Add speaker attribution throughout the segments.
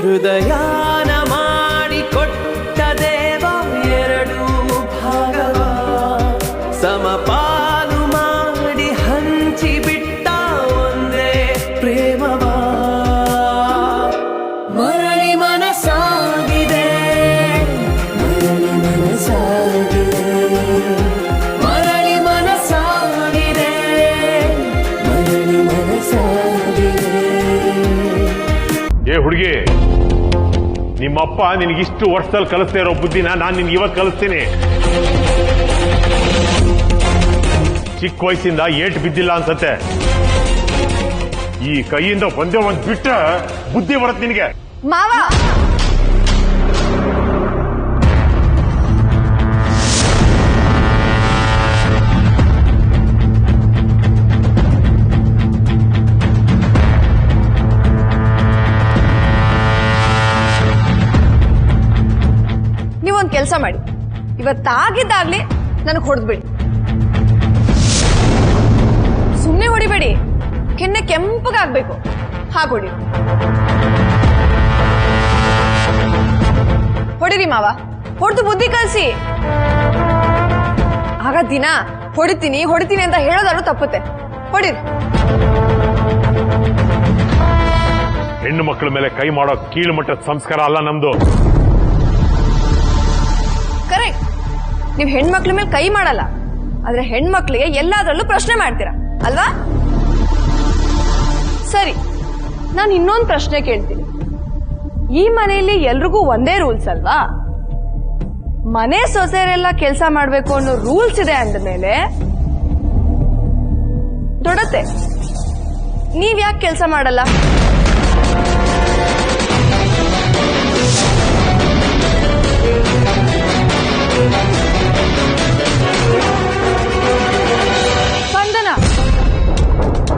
Speaker 1: ಹೃದಯಾನ ಮಾಡಿಕೊಟ್ಟ ದೇವ ಎರಡು ಭಾಗವ ಸಮಪಾಲು ಮಾಡಿ ಹಂಚಿಬಿಟ್ಟ ಒಂದೇ ಪ್ರೇಮವ ಮರಳಿ ಮನಸಾಗಿದೆ ಮರಳಿ ಮನಸಾಗಿದೆ ಮರಳಿ ಮನಸಾಗಿದೆ ಮರಳಿ ಮನಸಾಗಿದೆ.
Speaker 2: ಏ ಹುಡುಗಿ, ನಿಮ್ಮಪ್ಪ ನಿನಗಿಷ್ಟು ವರ್ಷದಲ್ಲಿ ಕಲಿಸ್ತಾ ಇರೋ ಬುದ್ಧಿನ ನಾನು ನಿನ್ಗೆ ಇವತ್ತು ಕಲಿಸ್ತೀನಿ. ಚಿಕ್ಕ ವಯಸ್ಸಿಂದ ಏಟು ಬಿದ್ದಿಲ್ಲ ಅನ್ಸತ್ತೆ. ಈ ಕೈಯಿಂದ ಒಂದೇ ಒಂದು ಬಿಟ್ಟ ಬುದ್ಧಿ ಬರುತ್ತೆ ನಿನಗೆ.
Speaker 3: ಮಾವ, ನೀವೊಂದ್ ಕೆಲಸ ಮಾಡಿ, ಇವತ್ತಾಗಿದ್ದಾಗ್ಲಿ ನನಗೆ ಹೊಡೆದ್ಬಿಡಿ. ಸುಮ್ಮನೆ ಹೊಡಿಬೇಡಿ, ಕೆನ್ನೆ ಕೆಂಪಗಾಗ್ಬೇಕು, ಹಾಗೊಡಿ. ಹೊಡಿರಿ ಮಾವ, ಹೊಡೆದು ಬುದ್ಧಿ ಕಲಿಸಿ. ಆಗ ದಿನ ಹೊಡಿತೀನಿ ಹೊಡಿತೀನಿ ಅಂತ ಹೇಳೋದಾದ್ರು ತಪ್ಪುತ್ತೆ. ಹೊಡಿರಿ.
Speaker 2: ಹೆಣ್ಣು ಮಕ್ಕಳ ಮೇಲೆ ಕೈ ಮಾಡೋ ಕೀಳು ಮಟ್ಟದ ಸಂಸ್ಕಾರ ಅಲ್ಲ ನಮ್ದು.
Speaker 3: ಕರೆಕ್ಟ್, ನೀವು ಹೆಣ್ಮಕ್ಳ ಮೇಲೆ ಕೈ ಮಾಡಲ್ಲ, ಆದ್ರೆ ಹೆಣ್ಮಕ್ಳಿಗೆ ಎಲ್ಲಾದ್ರಲ್ಲೂ ಪ್ರಶ್ನೆ ಮಾಡ್ತೀರಾ ಅಲ್ವಾ? ಸರಿ, ನಾನು ಇನ್ನೊಂದು ಪ್ರಶ್ನೆ ಕೇಳ್ತೀನಿ. ಈ ಮನೆಯಲ್ಲಿ ಎಲ್ರಿಗೂ ಒಂದೇ ರೂಲ್ಸ್ ಅಲ್ವಾ? ಮನೆ ಸೊಸೆಯರೆಲ್ಲ ಕೆಲಸ ಮಾಡ್ಬೇಕು ಅನ್ನೋ ರೂಲ್ಸ್ ಇದೆ ಅಂದಮೇಲೆ ದೊಡ್ಡತ್ತೆ ನೀವ್ ಯಾಕೆ ಕೆಲಸ ಮಾಡಲ್ಲ? ಸ್ಪಂದನ,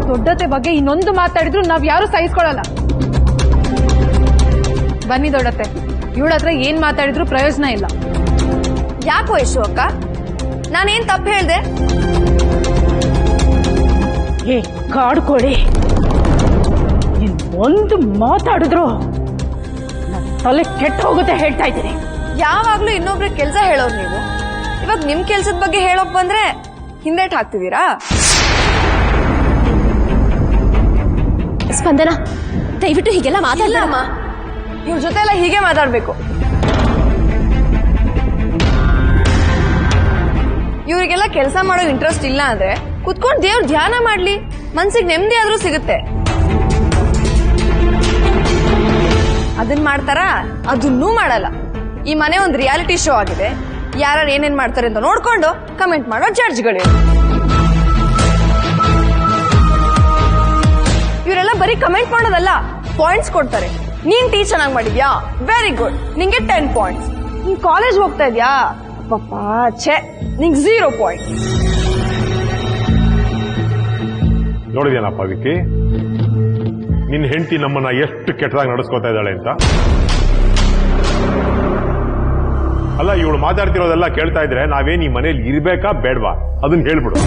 Speaker 3: ದೊಡ್ಡತೆ ಬಗ್ಗೆ ಇನ್ನೊಂದು ಮಾತಾಡಿದ್ರು ನಾವ್ ಯಾರು ಸಹಿಸ್ಕೊಳ್ಳಲ್ಲ. ಬನ್ನಿ ದೊಡ್ಡತೆ, ಇವಳ ಹತ್ರ ಏನ್ ಮಾತಾಡಿದ್ರು ಪ್ರಯೋಜನ ಇಲ್ಲ. ಯಾಕೋ ಯಶು ಅಕ್ಕ, ನಾನೇನ್ ತಪ್ಪು ಹೇಳ್ದೆ?
Speaker 4: ಏ ಕಾಡ್ಕೊಡಿ, ನೀನ್ ಒಂದು ಮಾತಾಡಿದ್ರು ನನ್ನ ತಲೆ ಕೆಟ್ಟ ಹೋಗುತ್ತೆ ಹೇಳ್ತಾ ಇದ್ದೀನಿ.
Speaker 3: ಯಾವಾಗ್ಲೂ ಇನ್ನೊಬ್ರಿಗೆ ಕೆಲಸ ಹೇಳೋರು ನೀವು, ಇವಾಗ ನಿಮ್ ಕೆಲ್ಸದ ಬಗ್ಗೆ ಹೇಳೋಕ್ ಬಂದ್ರೆ ಹಿಂದೇಟ್ ಹಾಕ್ತಿದ್ದೀರಾ?
Speaker 5: ಸ್ಪಂದನ, ದಯವಿಟ್ಟು ಹೀಗೆಲ್ಲ ಮಾತಾಡಮ್ಮ.
Speaker 3: ಇವ್ರ ಜೊತೆ ಎಲ್ಲ ಹೀಗೆ ಮಾತಾಡ್ಬೇಕು. ಇವ್ರಿಗೆಲ್ಲ ಕೆಲಸ ಮಾಡೋ ಇಂಟ್ರೆಸ್ಟ್ ಇಲ್ಲ ಅಂದ್ರೆ ಕುತ್ಕೊಂಡು ದೇವ್ರ ಧ್ಯಾನ ಮಾಡ್ಲಿ, ಮನ್ಸಿಗೆ ನೆಮ್ಮದಿ ಆದ್ರೂ ಸಿಗುತ್ತೆ. ಅದನ್ನ ಮಾಡ್ತಾರಾ? ಅದನ್ನೂ ಮಾಡಲ್ಲ. ಈ ಮನೆ ಒಂದು ರಿಯಾಲಿಟಿ ಶೋ ಆಗಿದೆ, ಯಾರು ಏನೇನ್ ಮಾಡ್ತಾರೆ ಅಂತ ನೋಡ್ಕೊಂಡು ಕಮೆಂಟ್ ಮಾಡೋ ಜಡ್ಜ್ಗಳು. ಇವರೆಲ್ಲ ಬರೀ ಕಮೆಂಟ್ ಮಾಡೋದಲ್ಲ, ಪಾಯಿಂಟ್ಸ್ ಕೊಡ್ತಾರೆ. ನೀನ್ ಟೀ ಚೆನ್ನಾಗಿ ಮಾಡಿದ್ಯಾ, ವೆರಿ ಗುಡ್, ನಿಂಗೆ 10 ಪಾಯಿಂಟ್ಸ್. ನೀನ್ ಕಾಲೇಜ್ ಹೋಗ್ತಾ ಇದ್ಯಾ, ಪಾಪಾ ಛೇ, ನಿಂಗೆ 0 ಪಾಯಿಂಟ್.
Speaker 2: ನೋಡಿದ್ಯಾನಪ್ಪ ವಿಕ್ಕಿ, ನಿನ್ನ ಹೆಂಡತಿ ನಮ್ಮನ್ನ ಎಷ್ಟು ಕೆಟ್ಟದಾಗಿ ನಡೆಸ್ಕೊತಾ ಇದ್ದಾಳೆ ಅಂತ. ಅಲ್ಲ, ಇವಳು ಮಾತಾಡ್ತಿರೋದೆಲ್ಲ ಕೇಳ್ತಾ ಇದ್ರೆ ನಾವೇನ್ ಈ ಮನೇಲಿ ಇರ್ಬೇಕಾ ಬೇಡ್ವಾ ಅದನ್ನ ಹೇಳ್ಬಿಡು.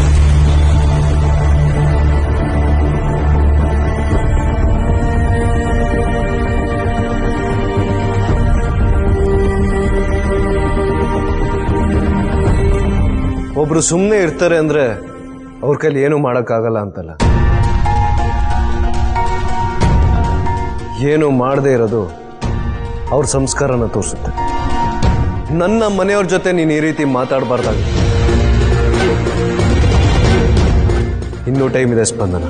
Speaker 6: ಒಬ್ರು ಸುಮ್ಮನೆ ಇರ್ತಾರೆ ಅಂದ್ರೆ ಅವ್ರ ಕೈಲಿ ಏನು ಮಾಡೋಕ್ಕಾಗಲ್ಲ ಅಂತಲ್ಲ. ಏನು ಮಾಡದೇ ಇರೋದು ಅವ್ರ ಸಂಸ್ಕಾರನ ತೋರಿಸುತ್ತೆ. ನನ್ನ ಮನೆಯವ್ರ ಜೊತೆ ನೀನು ಈ ರೀತಿ ಮಾತಾಡಬಾರ್ದಾಗಿತ್ತು. ಇನ್ನೂ ಟೈಮ್ ಇದೆ ಸ್ಪಂದನ,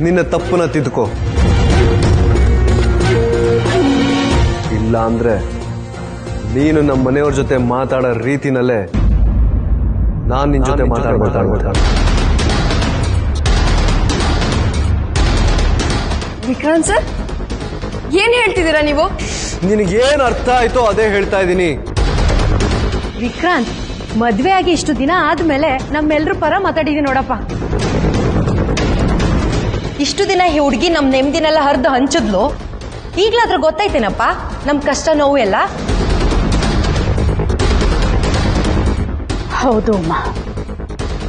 Speaker 6: ನಿನ್ನ ತಪ್ಪನ್ನ ತಿದ್ಕೋ. ಇಲ್ಲ ಅಂದ್ರೆ ನೀನು ನಮ್ಮ ಮನೆಯವ್ರ ಜೊತೆ ಮಾತಾಡೋ ರೀತಿನಲ್ಲೇ ನಾನು ನಿನ್ನ ಜೊತೆ ಮಾತಾಡ್ಬೇಕು.
Speaker 3: ವಿಕ್ರಾಂತ್ ಸರ್, ಏನ್ ಹೇಳ್ತಿದ್ದೀರಾ ನೀವು?
Speaker 6: ನಿನಗೇನು ಅರ್ಥ ಆಯ್ತೋ ಅದೇ ಹೇಳ್ತಾ ಇದ್ದೀನಿ.
Speaker 4: ವಿಕ್ರಾಂತ್, ಮದ್ವೆ ಆಗಿ ಇಷ್ಟು ದಿನ ಆದ್ಮೇಲೆ ನಮ್ಮೆಲ್ರ ಪರ ಮಾತಾಡಿದೀನಿ ನೋಡಪ್ಪ.
Speaker 5: ಇಷ್ಟು ದಿನ ಈ ಹುಡುಗಿ ನಮ್ ನೆಮ್ಮದಿನೆಲ್ಲ ಹರಿದು ಹಂಚಿದ್ಲು, ಈಗ್ಲಾದ್ರೂ ಗೊತ್ತಾಯ್ತೇನಪ್ಪ ನಮ್ ಕಷ್ಟ ನೋವು ಎಲ್ಲ.
Speaker 4: ಹೌದು ಅಮ್ಮ.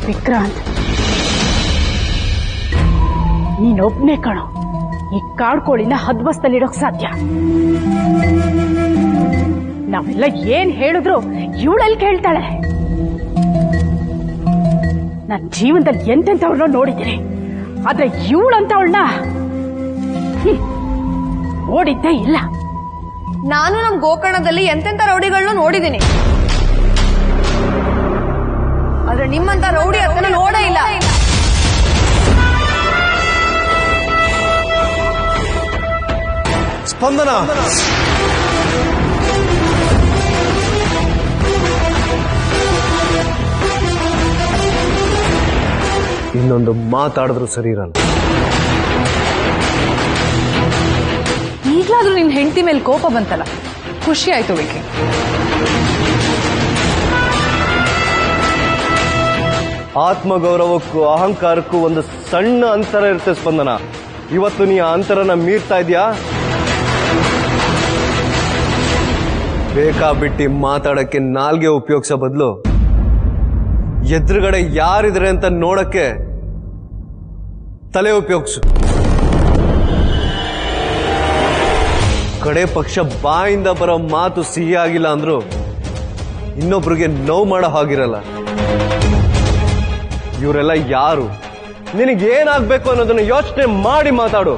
Speaker 4: ವಿಕ್ರಾಂತ್, ನೀನೊಬ್ನೇ ಕಣೋ
Speaker 7: ಈ ಕಾಡ್ಕೋಳಿನ ಹದ್ವಸ್ತಲ್ಲಿಡೋಕ್ ಸಾಧ್ಯ? ನಾವೆಲ್ಲ ಏನ್ ಹೇಳಿದ್ರು ಇವಳಲ್ಲಿ ಕೇಳ್ತಾಳೆ. ನನ್ನ ಜೀವನದಲ್ಲಿ ಎಂತೆಂಥವ್ರನ್ನ ನೋಡಿದ್ದೀನಿ, ಆದ್ರೆ ಇವಳಂತವಳನ್ನ ನೋಡಿದ್ದೇ ಇಲ್ಲ.
Speaker 3: ನಾನು ನಮ್ ಗೋಕರ್ಣದಲ್ಲಿ ಎಂತೆಂತ ರೌಡಿಗಳನ್ನೂ ನೋಡಿದ್ದೀನಿ, ಆದ್ರೆ ನಿಮ್ಮಂತ ರೌಡಿ ಅತ್ತನ ನೋಡೇ ಇಲ್ಲ.
Speaker 6: ಸ್ಪಂದನ, ಇನ್ನೊಂದು ಮಾತಾಡಿದ್ರು ಸರಿ ಇರಲ್ಲ.
Speaker 3: ಈಗ್ಲಾದ್ರೂ ನಿನ್ ಹೆಂಡತಿ ಮೇಲೆ ಕೋಪ ಬಂತಲ್ಲ, ಖುಷಿ ಆಯ್ತು ವಿಕಿ.
Speaker 6: ಆತ್ಮಗೌರವಕ್ಕೂ ಅಹಂಕಾರಕ್ಕೂ ಒಂದು ಸಣ್ಣ ಅಂತರ ಇರುತ್ತೆ ಸ್ಪಂದನ. ಇವತ್ತು ನೀ ಆ ಅಂತರನ ಮೀರ್ತಾ ಇದೆಯಾ? ಬೇಕಾಬಿಟ್ಟಿ ಮಾತಾಡಕ್ಕೆ ನಾಲ್ಗೆ ಉಪಯೋಗಿಸೋ ಬದಲು ಎದುರುಗಡೆ ಯಾರಿದ್ರೆ ಅಂತ ನೋಡಕ್ಕೆ ತಲೆ ಉಪಯೋಗಿಸು. ಕಡೆ ಪಕ್ಷ ಬಾಯಿಂದ ಬರೋ ಮಾತು ಸಿಹಿ ಆಗಿಲ್ಲ ಅಂದ್ರು ಇನ್ನೊಬ್ರಿಗೆ ನೋವು ಮಾಡೋ ಹಾಗಿರಲ್ಲ. ಇವರೆಲ್ಲ ಯಾರು, ನಿನಗೇನಾಗ್ಬೇಕು ಅನ್ನೋದನ್ನ ಯೋಚನೆ ಮಾಡಿ ಮಾತಾಡು.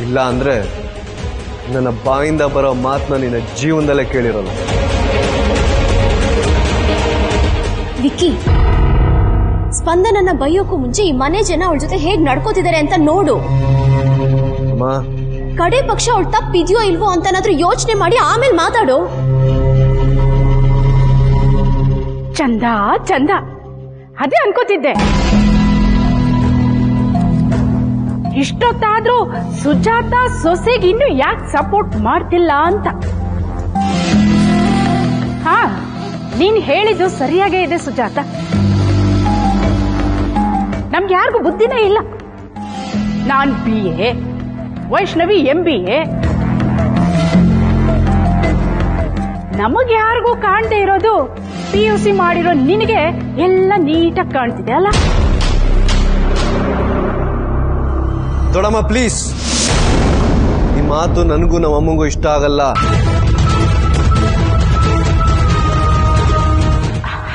Speaker 6: ಇಲ್ಲ ಅಂದ್ರೆ ನನ್ನ ಬಾಯಿಂದ ಬರೋ ಮಾತನ್ನ ನಿನ್ನ ಜೀವನದಲ್ಲೇ ಕೇಳಿರಲ್ಲ.
Speaker 8: ವಿಕ್ಕಿ, ಸ್ಪಂದನನ್ನ ಬೈಯೋಕ್ಕೂ ಮುಂಚೆ ಈ ಮನೆ ಜನ ಅವಳ ಜೊತೆ ಹೇಗ್ ನಡ್ಕೋತಿದ್ದಾರೆ ಅಂತ ನೋಡು.
Speaker 6: ಅಮ್ಮ,
Speaker 8: ಕಡೆ ಪಕ್ಷ ಅವಳು ತಪ್ಪಿದ್ಯೋ ಇಲ್ವೋ ಅಂತನಾದ್ರೂ ಯೋಚನೆ ಮಾಡಿ ಆಮೇಲೆ ಮಾತಾಡು.
Speaker 7: ಚಂದ ಚಂದ, ಅದೇ ಅನ್ಕೋತಿದ್ದೆ. ಇಷ್ಟೊತ್ತಾದ್ರೂ ಸುಜಾತ ಸೊಸೆಗೆ ಇನ್ನು ಯಾಕೆ ಸಪೋರ್ಟ್ ಮಾಡ್ತಿಲ್ಲ ಅಂತ. ಹಾ, ನೀನ್ ಹೇಳಿದ್ದು ಸರಿಯಾಗೇ ಇದೆ ಸುಜಾತ. ನಮ್ಗೆ ಯಾರಿಗೂ ಬುದ್ಧಿನೇ ಇಲ್ಲ. ನಾನ್ BA, ವೈಷ್ಣವಿ MBA. ನಮಗೆ ಯಾರಿಗೂ ಕಾಣದೇ ಇರೋದು PUC ಮಾಡಿರೋ ನಿನಗೆ ಎಲ್ಲ ನೀಟಾಗಿ ಕಾಣ್ತಿದೆ ಅಲ್ಲ.
Speaker 6: ದೊಡಮ್ಮ ಪ್ಲೀಸ್, ಈ ಮಾತು ನನಗೂ ನಮ್ಮ ಅಮ್ಮಂಗೂ ಇಷ್ಟ ಆಗಲ್ಲ.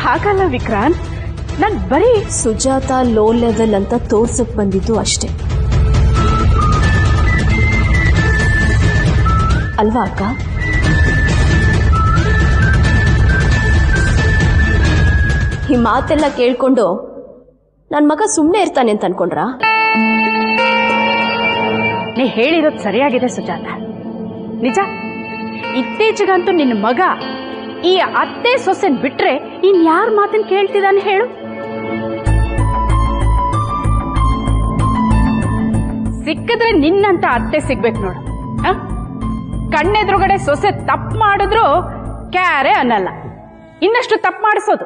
Speaker 7: ಹಾಗಲ್ಲ ವಿಕ್ರಾಂತ್, ನನ್ ಬರೀ
Speaker 8: ಸುಜಾತ ಲೋ ಲೆವೆಲ್ ಅಂತ ತೋರ್ಸಕ್ ಬಂದಿದ್ದು ಅಷ್ಟೇ ಅಲ್ವಾ ಅಕ್ಕ? ಈ ಮಾತೆಲ್ಲ ಕೇಳ್ಕೊಂಡು ನನ್ ಮಗ ಸುಮ್ಮನೆ ಇರ್ತಾನೆ ಅಂತ ಅನ್ಕೊಂಡ್ರಾ?
Speaker 7: ನೀ ಹೇಳಿರೋದು ಸರಿಯಾಗಿದೆ ಸುಜಾತ. ನಿಜ, ಇತ್ತೀಚೆಗಂತೂ ನಿನ್ನ ಮಗ ಈ ಅತ್ತೆ ಸೊಸೆನ್ ಬಿಟ್ರೆ ಇನ್ಯಾರ ಮಾತನ್ನ ಕೇಳ್ತಿದ್ದಾನೆ ಹೇಳು? ಸಿಕ್ಕಿದ್ರೆ ನಿನ್ನಂತ ಅತ್ತೆ ಸಿಗ್ಬೇಕು ನೋಡು. ಕಣ್ಣೆದುರುಗಡೆ ಸೊಸೆ ತಪ್ಪು ಮಾಡಿದ್ರು ಕ್ಯಾರೆ ಅನ್ನಲ್ಲ, ಇನ್ನಷ್ಟು ತಪ್ಪು ಮಾಡಿಸೋದು.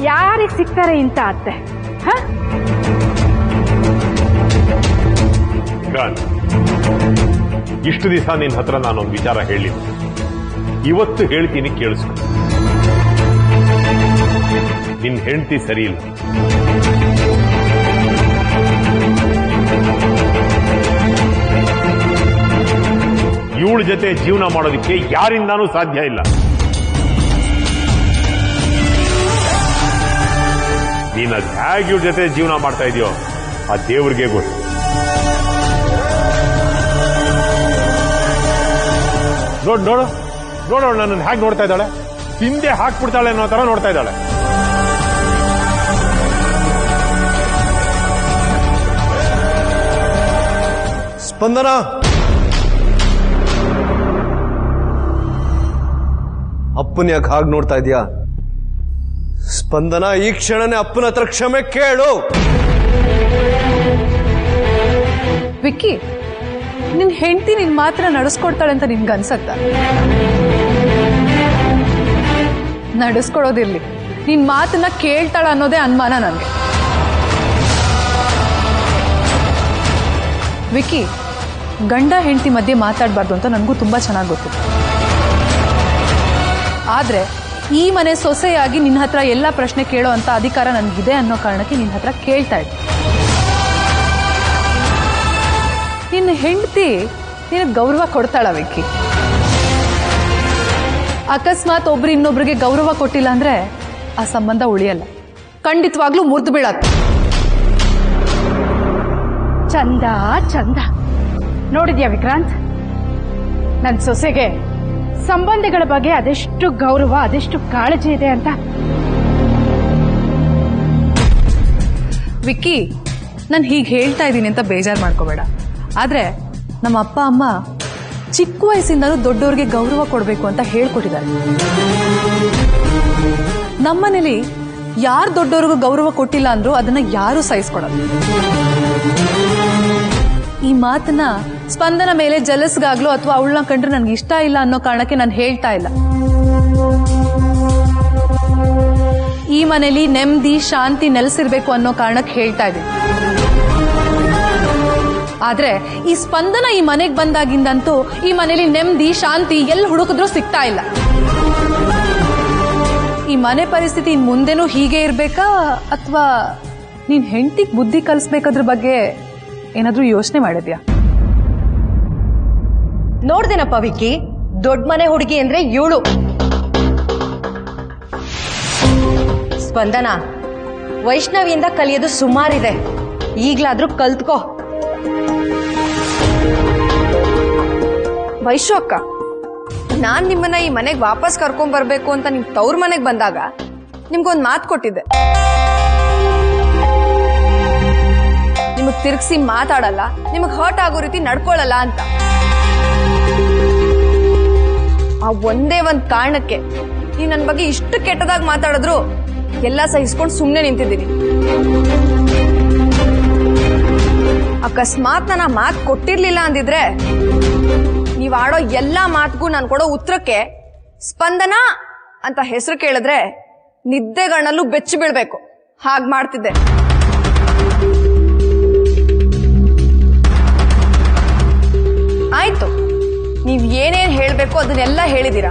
Speaker 7: ಯಾರಿಗೆ ಸಿಗ್ತಾರೆ ಇಂಥ ಅತ್ತೆ?
Speaker 2: ಇಷ್ಟು ದಿವಸ ನಿನ್ನ ಹತ್ರ ನಾನೊಂದು ವಿಚಾರ ಹೇಳಿಲ್ಲ, ಇವತ್ತು ಹೇಳ್ತೀನಿ ಕೇಳಿಸ್ಕೊ. ನಿನ್ ಹೆಂಡತಿ ಸರಿ ಇಲ್ಲ. ಇವಳ ಜೊತೆ ಜೀವನ ಮಾಡೋದಕ್ಕೆ ಯಾರಿಂದಾನೂ ಸಾಧ್ಯ ಇಲ್ಲ. ನೀನ್ ಅದ್ ಹೇಗೆ ಇವ್ರ ಜೊತೆ ಜೀವನ ಮಾಡ್ತಾ ಇದೆಯೋ ಆ ದೇವ್ರಿಗೆ ಗೊತ್ತು. ನೋಡು ನೋಡು ನನ್ನನ್ನು ಹೇಗೆ ನೋಡ್ತಾ ಇದ್ದಾಳೆ, ಹಿಂದೆ ಹಾಕ್ಬಿಡ್ತಾಳೆ ಅನ್ನೋ ತರ ನೋಡ್ತಾ ಇದ್ದಾಳೆ.
Speaker 6: ಸ್ಪಂದನ, ಅಪ್ಪನ ಯಾಕೆ ಹಾಗೆ ನೋಡ್ತಾ ಇದೀಯಾ? ಸ್ಪಂದನ, ಈ ಕ್ಷಣನೇ ಅಪ್ಪನ ಹತ್ರ ಕ್ಷಮೆ ಕೇಳು.
Speaker 3: ವಿಕ್ಕಿ, ನಿನ್ ಹೆಂಡತಿ ನಿನ್ ಮಾತ್ರ ನಡೆಸ್ಕೊಡ್ತಾಳೆ ಅಂತ ನಿನ್ಗೆ ಅನ್ಸತ್ತ? ನಡೆಸ್ಕೊಡೋದಿರ್ಲಿ, ನಿನ್ ಮಾತನ್ನ ಕೇಳ್ತಾಳ ಅನ್ನೋದೇ ಅನುಮಾನ ನನಗೆ. ವಿಕ್ಕಿ, ಗಂಡ ಹೆಂಡತಿ ಮಧ್ಯೆ ಮಾತಾಡಬಾರ್ದು ಅಂತ ನನಗೂ ತುಂಬಾ ಚೆನ್ನಾಗಿ ಗೊತ್ತಿತ್ತು. ಆದ್ರೆ ಈ ಮನೆ ಸೊಸೆಯಾಗಿ ನಿನ್ನ ಹತ್ರ ಎಲ್ಲ ಪ್ರಶ್ನೆ ಕೇಳೋ ಅಂತ ಅಧಿಕಾರ ನನಗಿದೆ ಅನ್ನೋ ಕಾರಣಕ್ಕೆ ನಿನ್ನ ಹತ್ರ ಕೇಳ್ತಾ ಇದ್ದೆ. ನಿನ್ನ ಹೆಂಡತಿ ನಿನಗೆ ಗೌರವ ಕೊಡ್ತಾಳ ವಿಕ್ಕಿ. ಅಕಸ್ಮಾತ್ ಒಬ್ರು ಇನ್ನೊಬ್ರಿಗೆ ಗೌರವ ಕೊಟ್ಟಿಲ್ಲ ಅಂದ್ರೆ ಆ ಸಂಬಂಧ ಉಳಿಯಲ್ಲ, ಖಂಡಿತವಾಗ್ಲೂ ಮುರಿದು ಬೀಳತ್ತೆ.
Speaker 7: ಚಂದ ಚಂದ ನೋಡಿದ್ಯಾ ವಿಕ್ರಾಂತ್, ನನ್ನ ಸೊಸೆಗೆ ಸಂಬಂಧಗಳ ಬಗ್ಗೆ ಅದೆಷ್ಟು ಗೌರವ, ಅದೆಷ್ಟು ಕಾಳಜಿ ಇದೆ ಅಂತ.
Speaker 3: ವಿಕ್ಕಿ, ನಾನು ಹೀಗೆ ಹೇಳ್ತಾ ಇದ್ದೀನಿ ಅಂತ ಬೇಜಾರು ಮಾಡ್ಕೋಬೇಡ. ಆದ್ರೆ ನಮ್ಮ ಅಪ್ಪ ಅಮ್ಮ ಚಿಕ್ಕ ವಯಸ್ಸಿಂದಲೂ ದೊಡ್ಡವ್ರಿಗೆ ಗೌರವ ಕೊಡಬೇಕು ಅಂತ ಹೇಳ್ಕೊಟ್ಟಿದ್ದಾರೆ. ನಮ್ಮನೇಲಿ ಯಾರು ದೊಡ್ಡವ್ರಿಗೂ ಗೌರವ ಕೊಟ್ಟಿಲ್ಲ ಅಂದ್ರೂ ಅದನ್ನ ಯಾರು ಸಹಿಸ್ಕೊಡಲ್ಲ. ಈ ಮಾತನ್ನ ಸ್ಪಂದನ ಮೇಲೆ ಜಲಸ್ಗಾಗ್ಲೋ ಅಥವಾ ಅವಳನ್ನ ಕಂಡ್ರೆ ನನ್ಗೆ ಇಷ್ಟ ಇಲ್ಲ ಅನ್ನೋ ಕಾರಣಕ್ಕೆ ನಾನು ಹೇಳ್ತಾ ಇಲ್ಲ. ಈ ಮನೇಲಿ ನೆಮ್ಮದಿ ಶಾಂತಿ ನೆಲೆಸಿರ್ಬೇಕು ಅನ್ನೋ ಕಾರಣಕ್ಕೆ ಹೇಳ್ತಾ ಇದ್ದೀನಿ. ಆದ್ರೆ ಈ ಸ್ಪಂದನ ಈ ಮನೆಗೆ ಬಂದಾಗಿಂದಂತೂ ಈ ಮನೇಲಿ ನೆಮ್ಮದಿ ಶಾಂತಿ ಎಲ್ಲಿ ಹುಡುಕಿದ್ರೂ ಸಿಗ್ತಾ ಇಲ್ಲ. ಈ ಮನೆ ಪರಿಸ್ಥಿತಿ ಇನ್ ಮುಂದೆನೂ ಹೀಗೆ ಇರ್ಬೇಕಾ ಅಥವಾ ನೀನ್ ಹೆಂಡತಿಗೆ ಬುದ್ಧಿ ಕಲಿಸ್ಬೇಕಾದ್ರ ಬಗ್ಗೆ ಏನಾದ್ರೂ ಯೋಚನೆ ಮಾಡಿದ್ಯಾ?
Speaker 5: ನೋಡ್ದೇನಪ್ಪ ವಿಕ್ಕಿ, ದೊಡ್ಡ ಮನೆ ಹುಡುಗಿ ಅಂದ್ರೆ ಇವಳು ಸ್ಪಂದನ. ವೈಷ್ಣವಿಯಿಂದ ಕಲಿಯೋದು ಸುಮಾರಿದೆ, ಈಗ್ಲಾದ್ರೂ ಕಲ್ತ್ಕೋ.
Speaker 3: ವೈಶು ಅಕ್ಕ, ನಾನ್ ನಿಮ್ಮನ್ನ ಈ ಮನೆಗೆ ವಾಪಸ್ ಕರ್ಕೊಂಡ್ ಬರ್ಬೇಕು ಅಂತ ನಿಮ್ ತವ್ರ ಮನೆಗ್ ಬಂದಾಗ ನಿಮ್ಗೊಂದ್ ಮಾತು ಕೊಟ್ಟಿದ್ದೆ. ನಿಮಗ್ ತಿರ್ಗಿಸಿ ಮಾತಾಡಲ್ಲ, ನಿಮಗ್ ಹರ್ಟ್ ಆಗೋ ರೀತಿ ನಡ್ಕೊಳ್ಳಲ್ಲ ಅಂತ. ಆ ಒಂದೇ ಒಂದ್ ಕಾರಣಕ್ಕೆ ನೀವ್ ನನ್ ಬಗ್ಗೆ ಇಷ್ಟು ಕೆಟ್ಟದಾಗ ಮಾತಾಡಿದ್ರು ಎಲ್ಲ ಸಹಿಸ್ಕೊಂಡು ಸುಮ್ನೆ ನಿಂತಿದ್ದೀನಿ. ಅಕಸ್ಮಾತ್ ನಾನು ಆ ಮಾತು ಕೊಟ್ಟಿರ್ಲಿಲ್ಲ ಅಂದಿದ್ರೆ ನೀವ್ ಆಡೋ ಎಲ್ಲಾ ಮಾತಿಗೂ ನಾನು ಕೊಡೋ ಉತ್ತರಕ್ಕೆ ಸ್ಪಂದನ ಅಂತ ಹೆಸರು ಕೇಳಿದ್ರೆ ನಿದ್ದೆಗಣ್ಣಲ್ಲೂ ಬೆಚ್ಚಿ ಬೀಳ್ಬೇಕು, ಹಾಗ್ ಮಾಡ್ತಿದ್ದೆ. ಆಯ್ತು, ನೀವ್ ಏನೇನ್ ಹೇಳ್ಬೇಕು ಅದನ್ನೆಲ್ಲ ಹೇಳಿದೀರ.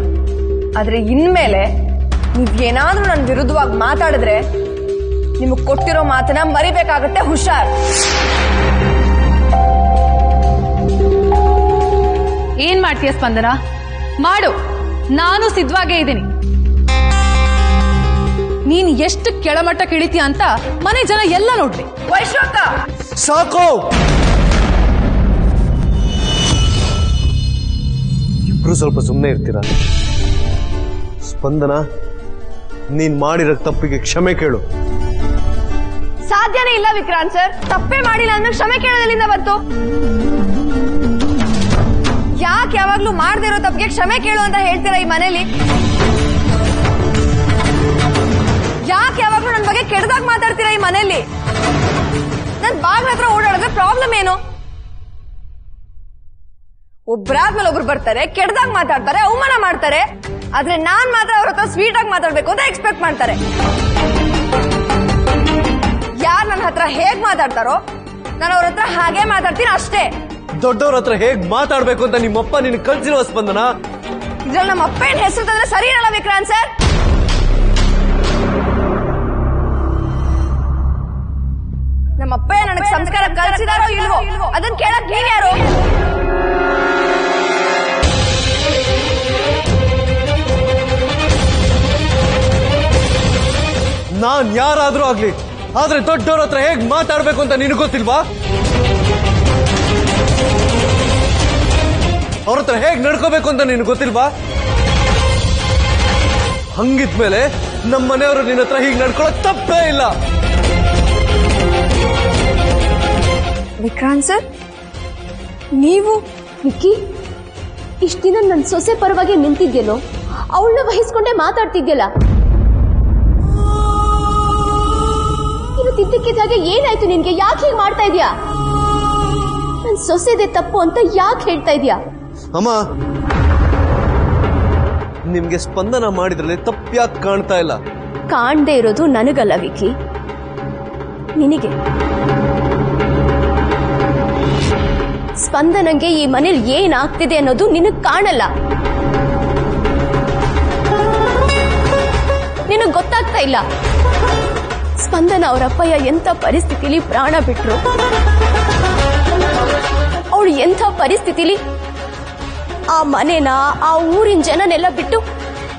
Speaker 3: ಆದ್ರೆ ಇನ್ಮೇಲೆ ನೀವ್ ಏನಾದ್ರೂ ನನ್ನ ವಿರುದ್ಧವಾಗಿ ಮಾತಾಡಿದ್ರೆ ನಿಮಗ್ ಕೊಟ್ಟಿರೋ ಮಾತನ್ನ ಮರಿಬೇಕಾಗತ್ತೆ, ಹುಷಾರ್. ಏನ್ ಮಾಡ್ತೀಯ ಸ್ಪಂದನ? ಮಾಡು, ನಾನು ಸಿದ್ಧವಾಗೇ ಇದ್ದೀನಿ. ನೀನ್ ಎಷ್ಟು ಕೆಳಮಟ್ಟಕ್ಕೆ ಇಳಿತೀಯ ಅಂತ ಮನೆ ಜನ ಎಲ್ಲ ನೋಡ್ಲಿ. ವೈಶ್ವಕ್ಕ
Speaker 6: ಸಾಕು, ಇಬ್ರು ಸ್ವಲ್ಪ ಸುಮ್ಮನೆ ಇರ್ತೀರಾ? ಸ್ಪಂದನ, ನೀನ್ ಮಾಡಿರೋ ತಪ್ಪಿಗೆ ಕ್ಷಮೆ ಕೇಳು.
Speaker 3: ಸಾಧ್ಯನೇ ಇಲ್ಲ ವಿಕ್ರಾಂತ್ ಸರ್, ತಪ್ಪೇ ಮಾಡಿಲ್ಲ ಅಂದ್ರೆ ಕ್ಷಮೆ ಕೇಳೋದ್ರಿಂದ ಬಂತು. ಯಾಕೆ ಯಾವಾಗ್ಲೂ ಮಾಡದೇ ಇರೋ ತಪ್ಪಿಗೆ ಕ್ಷಮೆ ಕೇಳು ಅಂತ ಹೇಳ್ತೀರಾ ಈ ಮನೇಲಿ? ಯಾಕೆ ಯಾವಾಗ್ಲೂ ನನ್ನ ಬಗ್ಗೆ ಕೆಟ್ಟದಾಗ ಮಾತಾಡ್ತೀರಾ ಈ ಮನೇಲಿ? ನನ್ ಬಾಗ್ಲ ಹತ್ರ ಓಡಾಡಿದ್ರೆ ಪ್ರಾಬ್ಲಮ್ ಏನು? ಒಬ್ರಾದ್ಮೇಲೆ ಒಬ್ರು ಬರ್ತಾರೆ, ಕೆಟ್ಟದಾಗ ಮಾತಾಡ್ತಾರೆ, ಅವಮಾನ ಮಾಡ್ತಾರೆ. ಆದ್ರೆ ನಾನ್ ಮಾತ್ರ ಅವ್ರ ಹತ್ರ ಸ್ವೀಟ್ ಆಗಿ ಮಾತಾಡ್ಬೇಕು ಅಂತ ಎಕ್ಸ್ಪೆಕ್ಟ್ ಮಾಡ್ತಾರೆ. ಯಾರು ನನ್ನ ಹತ್ರ ಹೇಗ್ ಮಾತಾಡ್ತಾರೋ ನಾನು ಅವ್ರ ಹತ್ರ ಹಾಗೆ ಮಾತಾಡ್ತೀನಿ ಅಷ್ಟೇ.
Speaker 6: ದೊಡ್ಡವ್ರ ಹತ್ರ ಹೇಗ್ ಮಾತಾಡ್ಬೇಕು ಅಂತ ನಿಮ್ಮಪ್ಪ ನಿನ್ ಕಲ್ಸಿರುವ ಸ್ಪಂದನ?
Speaker 3: ಇದ್ರಲ್ಲಿ ನಮ್ಮ ಅಪ್ಪ ಏನ್ ಹೆಸರು ತಂದ್ರೆ ಸರಿ ಇರಲ್ಲ ವಿಕ್ರಾಂತ್ ಸರ್. ನಮ್ಮ ಅಪ್ಪ ನನಗೆ ಸಂಸ್ಕಾರ ಕಲಿಸಿದಾರೋ ಇಲ್ವೋ ಅದನ್ನ ಕೇಳಕ್ ನೀವ್ಯಾರು?
Speaker 6: ನಾನ್ ಯಾರಾದ್ರೂ ಆಗ್ಲಿ, ಆದ್ರೆ ದೊಡ್ಡವ್ರ ಹತ್ರ ಹೇಗ್ ಮಾತಾಡ್ಬೇಕು ಅಂತ ನಿನಗೆ ಗೊತ್ತಿಲ್ವಾ? ಅವ್ರ ಹತ್ರ ಹೇಗ್ ನಡ್ಕೋಬೇಕು ಅಂತ ನಿನಗೆ ಗೊತ್ತಿಲ್ವಾ? ಹಂಗಿದ್ಮೇಲೆ ನಮ್ಮ ಮನೆಯವರು ನಿನ್ನ ಹತ್ರ ಹೀಗೆ ನಡ್ಕೊಳ್ಳೋಕ್ ತಪ್ಪೇ ಇಲ್ಲ.
Speaker 3: ವಿಕ್ರಾಂತ್ ಸರ್,
Speaker 8: ನೀವು ವಿಕ್ಕಿ ಇಷ್ಟ ದಿನ ನನ್ನ ಸೊಸೆ ಪರವಾಗಿ ನಿಂತಿದ್ಯಲ್ಲೋ, ಅವಳನ್ನ ವಹಿಸ್ಕೊಂಡೇ ಮಾತಾಡ್ತಿದ್ಯಲ್ಲ. ಇವತ್ತಿದ್ದಕ್ಕಿದ್ದಾಗೆ ಏನಾಯ್ತು ನಿನ್ಗೆ? ಯಾಕೆ ಹೀಗೆ ಮಾಡ್ತಾ ಇದ್ಯಾ? ನನ್ನ ಸೊಸೆದೆ ತಪ್ಪು ಅಂತ ಯಾಕೆ ಹೇಳ್ತಾ ಇದ್ಯಾ?
Speaker 6: ಅಮ್ಮ, ನಿಮ್ಗೆ ಸ್ಪಂದನ ಮಾಡಿದ್ರಲ್ಲಿ ತಪ್ಪ್ಯಾಕೆ ಕಾಣ್ತಾ ಇಲ್ಲ?
Speaker 8: ಕಾಣ್ದೇ ಇರೋದು ನನಗಲ್ಲ ವಿಕ್ಕಿ, ನಿನಗೆ. ಸ್ಪಂದನಂಗೆ ಈ ಮನೇಲಿ ಏನಾಗ್ತಿದೆ ಅನ್ನೋದು ನಿನಗ್ ಕಾಣಲ್ಲ. ನಿನಗ್ ಗೊತ್ತಾಗ್ತಾ ಇಲ್ಲ. ಸ್ಪಂದನ ಅವರಪ್ಪಯ್ಯ ಎಂತ ಪರಿಸ್ಥಿತಿಲಿ ಪ್ರಾಣ ಬಿಟ್ರು. ಅವಳು ಅವಳು ಎಂಥ ಪರಿಸ್ಥಿತಿಲಿ ಆ ಮನೆನ ಆ ಊರಿನ ಜನನೆಲ್ಲ ಬಿಟ್ಟು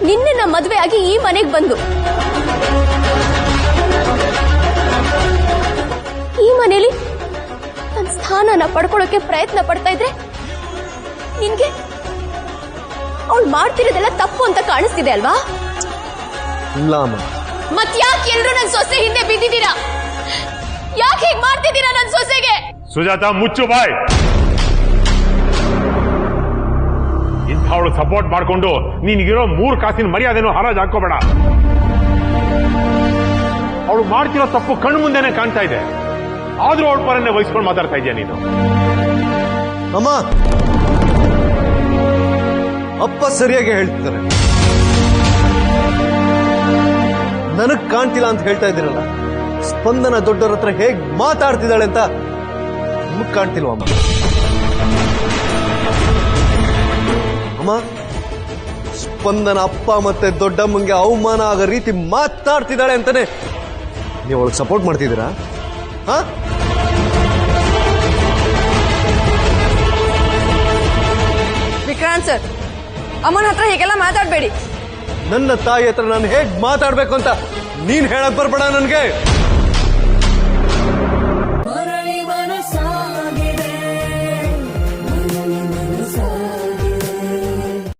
Speaker 8: ನಿನ್ನ ಮದುವೆ ಆಗಿ ಈ ಮನೆಗೆ ಬಂದು ಈ ಮನೇಲಿ ನನ್ನ ಸ್ಥಾನನ ಪಡ್ಕೊಳ್ಳೋಕೆ ಪ್ರಯತ್ನ ಪಡ್ತಾ ಇದ್ರೆ ನಿನ್ಗೆ ಅವಳು ಮಾಡ್ತಿರೋದೆಲ್ಲ ತಪ್ಪು ಅಂತ ಕಾಣಿಸ್ತಿದೆ ಅಲ್ವಾ?
Speaker 6: ಇಲ್ಲ ಅಮ್ಮ.
Speaker 8: ಮತ್ಯಾಕೆ ಎಲ್ರು ನನ್ನ ಸೊಸೆ ಹಿಂದೆ ಬಿದ್ದಿದ್ದೀರಾ? ಯಾಕೆ ಹೀಗೆ ಮಾಡ್ತಿದ್ದೀರಾ ನನ್ನ ಸೊಸೆಗೆ?
Speaker 2: ಸುಜಾತ ಮುಚ್ಚು ಬಾಯ್. ಇಂಥವಳು ಸಪೋರ್ಟ್ ಮಾಡ್ಕೊಂಡು ನಿನಗಿರೋ 3 ಕಾಸಿನ ಮರ್ಯಾದೆನೂ ಹರಾಜ್ ಹಾಕೋಬೇಡ. ಅವಳು ಮಾಡ್ತಿರೋ ತಪ್ಪು ಕಣ್ಣು ಮುಂದೆನೆ ಕಾಣ್ತಾ ಇದೆ, ಆದ್ರೂ ಅವಳ ಪರನ್ನೇ ವಹಿಸ್ಕೊಂಡು ಮಾತಾಡ್ತಾ ಇದೆಯಾ ನೀನು?
Speaker 6: ಅಮ್ಮ, ಅಪ್ಪ ಸರಿಯಾಗಿ ಹೇಳ್ತಿದ್ದಾರೆ. ನನಗ್ ಕಾಣ್ತಿಲ್ಲ ಅಂತ ಹೇಳ್ತಾ ಇದ್ದೀರಲ್ಲ, ಸ್ಪಂದನ ದೊಡ್ಡವ್ರ ಹತ್ರ ಹೇಗ್ ಮಾತಾಡ್ತಿದ್ದಾಳೆ ಅಂತ ನಿಮಗ್ ಕಾಣ್ತಿಲ್ವಮ್ಮ? ಅಮ್ಮ, ಸ್ಪಂದನ ಅಪ್ಪ ಮತ್ತೆ ದೊಡ್ಡಮ್ಮಂಗೆ ಅವಮಾನ ಆಗೋ ರೀತಿ ಮಾತಾಡ್ತಿದ್ದಾಳೆ ಅಂತಾನೆ ನೀವು ಅವಳಿಗೆ ಸಪೋರ್ಟ್ ಮಾಡ್ತಿದ್ದೀರಾ? ಹಾ?
Speaker 3: ವಿಕ್ರಾಂತ್ ಸರ್, ಅಮ್ಮನ ಹತ್ರ ಹೀಗೆಲ್ಲ ಮಾತಾಡಬೇಡಿ.
Speaker 6: ನನ್ನ ತಾಯಿ ಹತ್ರ ನಾನು ಹೇಗ್ ಮಾತಾಡ್ಬೇಕು ಅಂತ ನೀನ್ ಹೇಳಕ್ ಬರ್ಬೇಡ ನನ್ಗೆ.